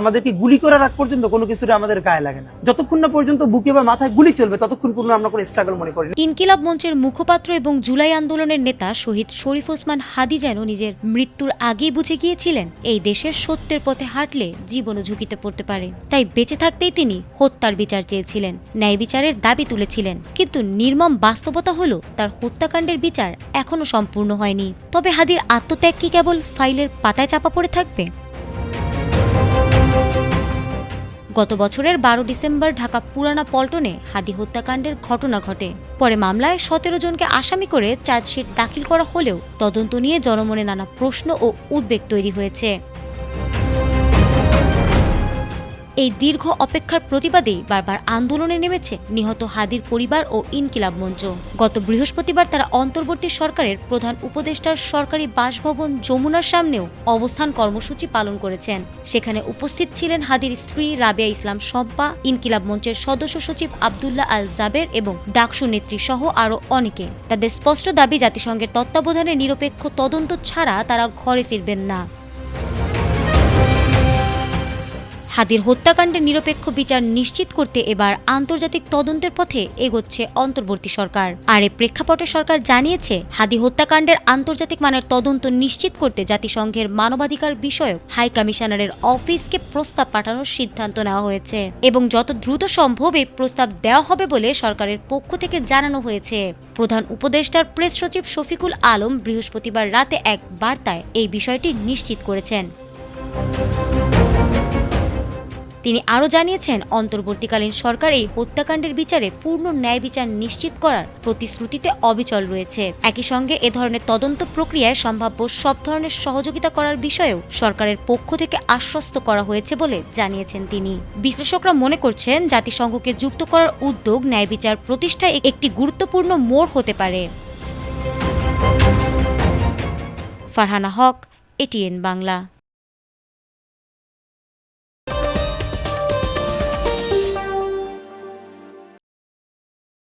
আমাদেরকে গুলি করার আগ পর্যন্ত কোনো কিছুর আমাদের গায়ে লাগে না। যতক্ষণ না পর্যন্ত বুকে বা মাথায় গুলি চলবে ততক্ষণ পর্যন্ত আমরা কোনো স্ট্রাগল মনে করি না। ইনকিলাব মঞ্চের মুখপাত্র এবং জুলাই আন্দোলনের নেতা শহীদ শরীফ ওসমান হাদি যেন নিজের মৃত্যুর আগেই বুঝে গিয়েছিলেন এই দেশের সত্যের পথে হাঁটলে জীবনও ঝুঁকিতে পড়তে পারে। তাই বেঁচে থাকতেই তিনি হত্যার বিচার চেয়েছিলেন, ন্যায় বিচারের দাবি তুলেছিলেন। কিন্তু নির্মম বাস্তবতা হলো তার হত্যাকাণ্ডের বিচার এখনো সম্পূর্ণ হয়নি। তবে হাদির আত্মত্যাগ কি কেবল ফাইলের পাতায় চাপা পড়ে থাকবে? গত বছরের 12 ডিসেম্বর ঢাকা পুরানা পল্টনে হাদি হত্যাকাণ্ডের ঘটনা ঘটে। পরে মামলায় 17 জনকে আসামি করে চার্জশিট দাখিল করা হলেও তদন্ত নিয়ে জনমনে নানা প্রশ্ন ও উদ্বেগ তৈরি হয়েছে। এই দীর্ঘ অপেক্ষার প্রতিবাদেই বারবার আন্দোলনে নেমেছে নিহত হাদির পরিবার ও ইনকিলাব মঞ্চ। গত বৃহস্পতিবার তারা অন্তর্বর্তী সরকারের প্রধান উপদেষ্টার সরকারি বাসভবন যমুনার সামনেও অবস্থান কর্মসূচি পালন করেছেন। সেখানে উপস্থিত ছিলেন হাদির স্ত্রী রাবেয়া ইসলাম শম্পা, ইনকিলাব মঞ্চের সদস্য সচিব আব্দুল্লাহ আল জাবের এবং ডাকসু নেত্রী সহ আরও অনেকে। তাদের স্পষ্ট দাবি, জাতিসংঘের তত্ত্বাবধানে নিরপেক্ষ তদন্ত ছাড়া তারা ঘরে ফিরবেন না। হাদির হত্যাকাণ্ডের নিরপেক্ষ বিচার নিশ্চিত করতে এবার আন্তর্জাতিক তদন্তের পথে এগোচ্ছে অন্তর্বর্তী সরকার। আর এ প্রেক্ষাপটে সরকার জানিয়েছে, হাদি হত্যাকাণ্ডের আন্তর্জাতিক মানের তদন্ত নিশ্চিত করতে জাতিসংঘের মানবাধিকার বিষয়ক হাই কমিশনারের অফিসকে প্রস্তাব পাঠানোর সিদ্ধান্ত নেওয়া হয়েছে এবং যত দ্রুত সম্ভব এই প্রস্তাব দেওয়া হবে বলে সরকারের পক্ষ থেকে জানানো হয়েছে। প্রধান উপদেষ্টার প্রেস সচিব শফিকুল আলম বৃহস্পতিবার রাতে এক বার্তায় এই বিষয়টি নিশ্চিত করেছেন। তিনি আরও জানিয়েছেন, অন্তর্বর্তীকালীন সরকার এই হত্যাকাণ্ডের বিচারে পূর্ণ ন্যায় বিচার নিশ্চিত করার প্রতিশ্রুতিতে অবিচল রয়েছে। একই সঙ্গে এ ধরনের তদন্ত প্রক্রিয়ায় সম্ভাব্য সব ধরনের সহযোগিতা করার বিষয়েও সরকারের পক্ষ থেকে আশ্বস্ত করা হয়েছে বলে জানিয়েছেন তিনি। বিশ্লেষকরা মনে করছেন, জাতিসংঘকে যুক্ত করার উদ্যোগ ন্যায় বিচার প্রতিষ্ঠায় একটি গুরুত্বপূর্ণ মোড় হতে পারে। ফারহানা হক, এটিএন বাংলা।